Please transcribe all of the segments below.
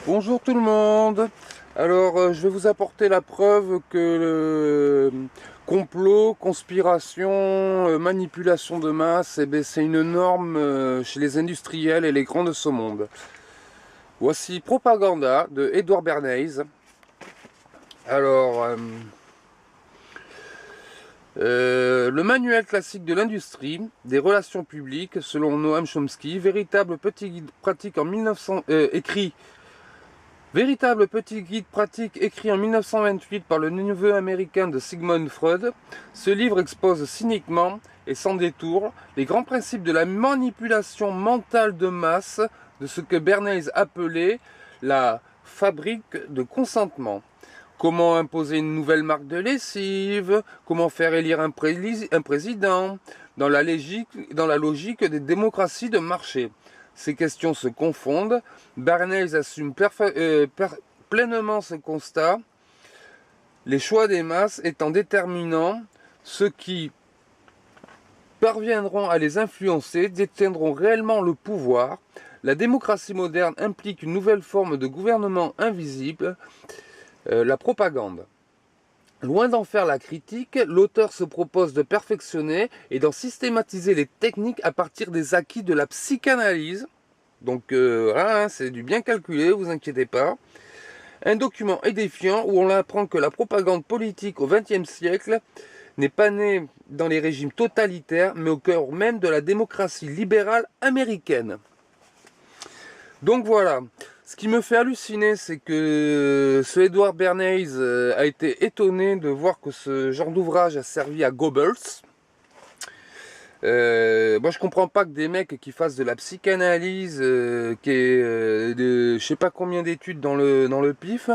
Bonjour tout le monde. Alors, je vais vous apporter la preuve que le complot, conspiration, manipulation de masse, eh ben, c'est une norme chez les industriels et les grands de ce monde. Voici Propaganda de Edward Bernays. Alors, le manuel classique de l'industrie, des relations publiques, selon Noam Chomsky, véritable petit guide pratique en 1900, Véritable petit guide pratique écrit en 1928 par le neveu américain de Sigmund Freud, ce livre expose cyniquement et sans détour les grands principes de la manipulation mentale de masse de ce que Bernays appelait la fabrique de consentement. Comment imposer une nouvelle marque de lessive, comment faire élire un président, dans la logique des démocraties de marché. Ces questions se confondent. Bernays assume pleinement ce constat, les choix des masses étant déterminants, ceux qui parviendront à les influencer détiendront réellement le pouvoir. La démocratie moderne implique une nouvelle forme de gouvernement invisible, la propagande. Loin d'en faire la critique, l'auteur se propose de perfectionner et d'en systématiser les techniques à partir des acquis de la psychanalyse. Donc voilà, c'est du bien calculé, vous inquiétez pas. Un document édifiant où on apprend que la propagande politique au XXe siècle n'est pas née dans les régimes totalitaires, mais au cœur même de la démocratie libérale américaine. Donc voilà. Ce qui me fait halluciner, c'est que ce Edward Bernays a été étonné de voir que ce genre d'ouvrage a servi à Goebbels. Moi, je comprends pas que des mecs qui fassent de la psychanalyse, qui est de je sais pas combien d'études dans le pif,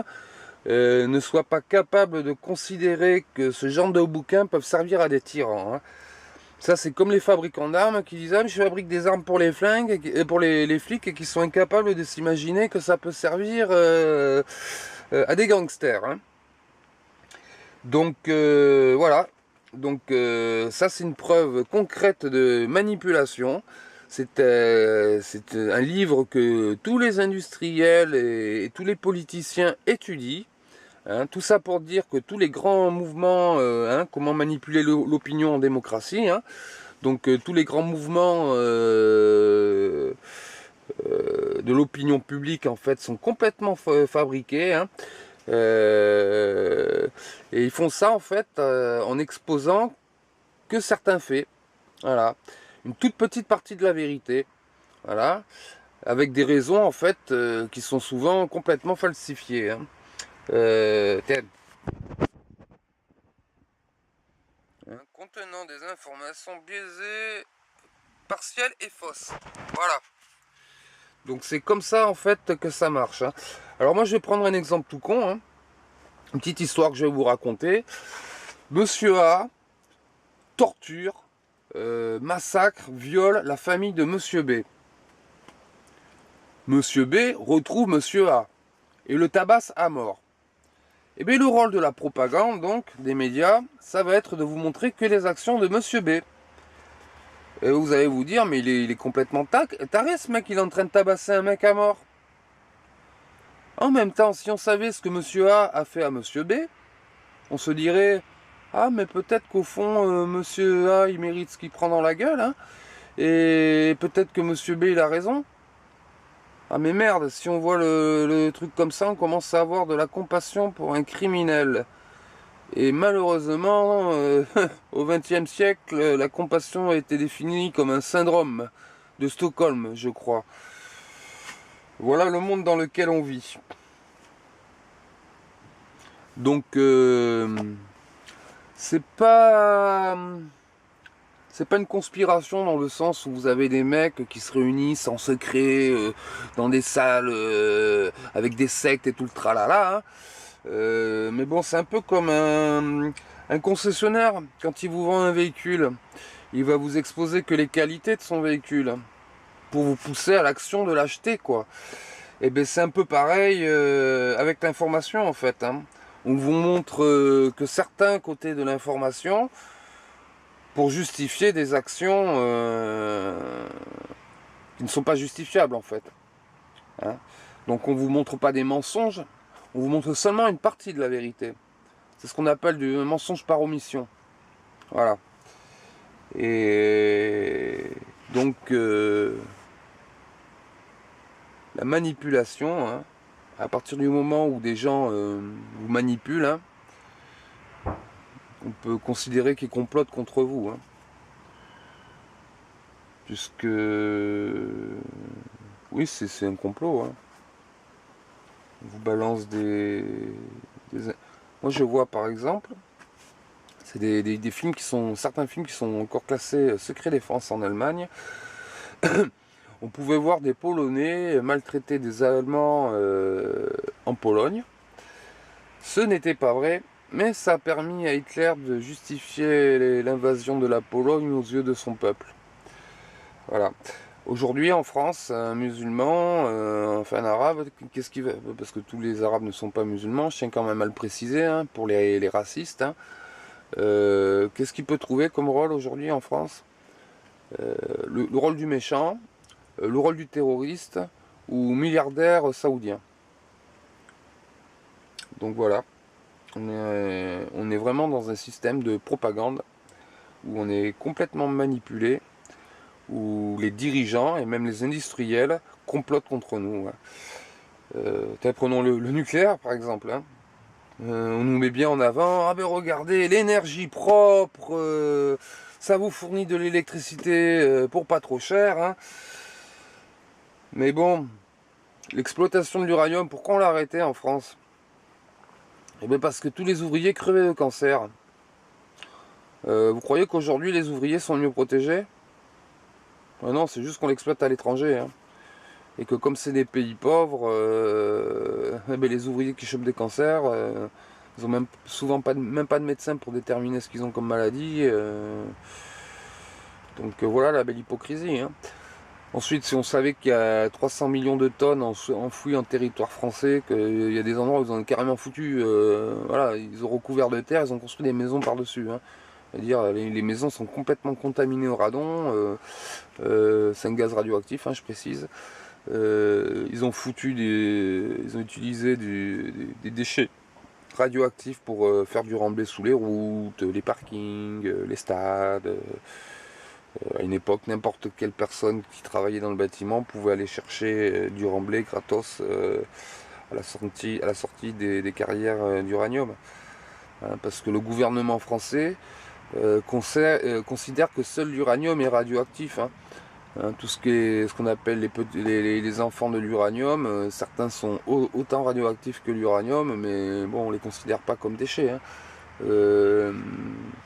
ne soient pas capables de considérer que ce genre de bouquins peuvent servir à des tyrans, hein. Ça, c'est comme les fabricants d'armes qui disent: ah, je fabrique des armes pour les flingues, pour les flics, et qui sont incapables de s'imaginer que ça peut servir à des gangsters, hein. Donc voilà. Donc ça, c'est une preuve concrète de manipulation. C'est un livre que tous les industriels et tous les politiciens étudient. Hein, tout ça pour dire que tous les grands mouvements, comment manipuler l'opinion en démocratie, hein, donc tous les grands mouvements de l'opinion publique en fait sont complètement fabriqués, hein. Et ils font ça en fait en exposant que certains faits, voilà, une toute petite partie de la vérité, voilà, avec des raisons en fait qui sont souvent complètement falsifiées, hein. Tiens. Hein, contenant des informations biaisées, partielles et fausses. Voilà. Donc c'est comme ça en fait que ça marche, hein. Alors moi je vais prendre un exemple tout con, hein. Une petite histoire que je vais vous raconter. Monsieur A torture, massacre, viole la famille de Monsieur B. Monsieur B retrouve Monsieur A et le tabasse à mort. Et bien le rôle de la propagande, donc, des médias, ça va être de vous montrer que les actions de Monsieur B. Et vous allez vous dire, mais il est complètement taré ce mec, il est en train de tabasser un mec à mort. En même temps, si on savait ce que Monsieur A fait à Monsieur B, on se dirait: ah, mais peut-être qu'au fond, Monsieur A, il mérite ce qu'il prend dans la gueule, hein, et peut-être que Monsieur B, il a raison. Ah, mais merde, si on voit le truc comme ça, on commence à avoir de la compassion pour un criminel. Et malheureusement, au XXe siècle, la compassion a été définie comme un syndrome de Stockholm, je crois. Voilà le monde dans lequel on vit. Donc, c'est pas une conspiration dans le sens où vous avez des mecs qui se réunissent en secret dans des salles avec des sectes et tout le tralala, hein. Mais bon, c'est un peu comme un concessionnaire. Quand il vous vend un véhicule, il va vous exposer que les qualités de son véhicule pour vous pousser à l'action de l'acheter, quoi. Et ben c'est un peu pareil avec l'information en fait, hein. On vous montre que certains côtés de l'information pour justifier des actions qui ne sont pas justifiables en fait, hein. Donc on ne vous montre pas des mensonges, on vous montre seulement une partie de la vérité. C'est ce qu'on appelle du mensonge par omission. Voilà. Et donc la manipulation, hein, à partir du moment où des gens vous manipulent, hein, on peut considérer qu'ils complotent contre vous. Hein, puisque oui, c'est un complot. Hein. On vous balance Moi je vois par exemple, c'est des films qui sont, certains films qui sont encore classés secret défense en Allemagne. On pouvait voir des Polonais maltraiter des Allemands en Pologne. Ce n'était pas vrai, mais ça a permis à Hitler de justifier l'invasion de la Pologne aux yeux de son peuple. Voilà. Aujourd'hui en France, un musulman, enfin un arabe, qu'est-ce qu'il va... Parce que tous les arabes ne sont pas musulmans, je tiens quand même à le préciser, hein, pour les racistes. Hein. Qu'est-ce qu'il peut trouver comme rôle aujourd'hui en France? Le rôle du méchant, le rôle du terroriste ou milliardaire saoudien. Donc voilà, on est vraiment dans un système de propagande où on est complètement manipulé, où les dirigeants et même les industriels complotent contre nous. Hein. Prenons le nucléaire par exemple. Hein. On nous met bien en avant, ah ben regardez, l'énergie propre, ça vous fournit de l'électricité pour pas trop cher. Hein. Mais bon, l'exploitation de l'uranium, pourquoi on l'a arrêté en France? Eh bien parce que tous les ouvriers crevaient de cancer. Vous croyez qu'aujourd'hui les ouvriers sont mieux protégés? Non, c'est juste qu'on l'exploite à l'étranger. Hein. Et que comme c'est des pays pauvres, eh bien, les ouvriers qui chopent des cancers, ils ont souvent même pas de médecin pour déterminer ce qu'ils ont comme maladie. Donc voilà la belle hypocrisie. Hein. Ensuite, si on savait qu'il y a 300 millions de tonnes enfouies en territoire français, qu'il y a des endroits où ils ont carrément foutu, voilà, ils ont recouvert de terre, ils ont construit des maisons par-dessus. Hein. C'est-à-dire les maisons sont complètement contaminées au radon, c'est un gaz radioactif, hein, je précise. Ils ont utilisé des déchets radioactifs pour faire du remblai sous les routes, les parkings, les stades. À une époque, n'importe quelle personne qui travaillait dans le bâtiment pouvait aller chercher du remblai gratos à la sortie des carrières d'uranium. Hein, parce que le gouvernement français considère que seul l'uranium est radioactif. Hein. Hein, tout ce qu'on appelle les enfants de l'uranium, certains sont autant radioactifs que l'uranium, mais bon, on les considère pas comme déchets. Hein.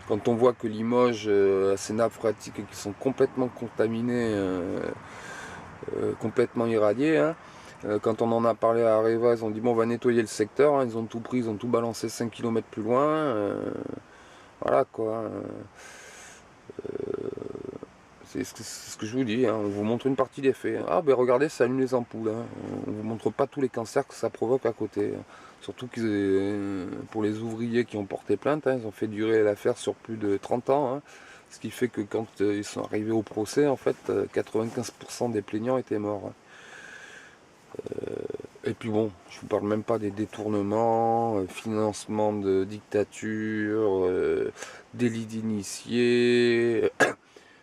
Quand on voit que Limoges a ses nappes phréatiques qui sont complètement contaminées, complètement irradiées, hein, quand on en a parlé à Areva, ils ont dit bon, on va nettoyer le secteur, hein, ils ont tout pris, ils ont tout balancé 5 km plus loin, voilà quoi. C'est ce que je vous dis, hein, on vous montre une partie des faits. Ah ben regardez, ça allume les ampoules. Hein. On vous montre pas tous les cancers que ça provoque à côté. Hein. Surtout que pour les ouvriers qui ont porté plainte, hein, ils ont fait durer l'affaire sur plus de 30 ans. Hein. Ce qui fait que quand ils sont arrivés au procès, en fait, 95% des plaignants étaient morts. Hein. Et puis bon, je vous parle même pas des détournements, financement de dictature, délit d'initié,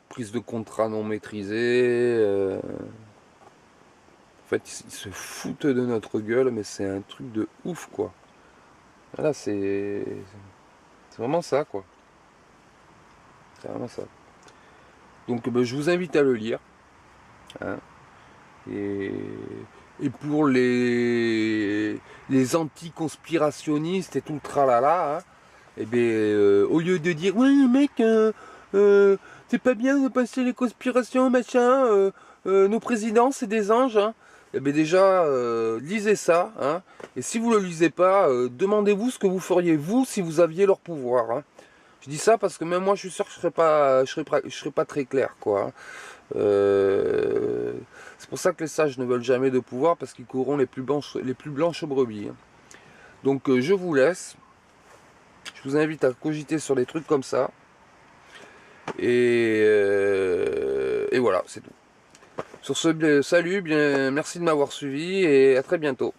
prise de contrat non maîtrisée. En fait, ils se foutent de notre gueule, mais c'est un truc de ouf, quoi. Voilà, c'est vraiment ça, quoi. C'est vraiment ça. Donc, ben, je vous invite à le lire. Hein. Et pour les anti-conspirationnistes et tout le tralala, hein, et bien, au lieu de dire ouais mec, c'est pas bien de passer les conspirations, machin, nos présidents c'est des anges, hein, et bien déjà, lisez ça, hein, et si vous le lisez pas, demandez-vous ce que vous feriez vous si vous aviez leur pouvoir. Hein. Je dis ça parce que même moi je suis sûr que je serais pas très clair, quoi. Hein. C'est pour ça que les sages ne veulent jamais de pouvoir, parce qu'ils courront les plus blanches brebis. Hein. Donc je vous laisse. Je vous invite à cogiter sur des trucs comme ça. Et voilà, c'est tout. Sur ce, salut, bien, merci de m'avoir suivi et à très bientôt.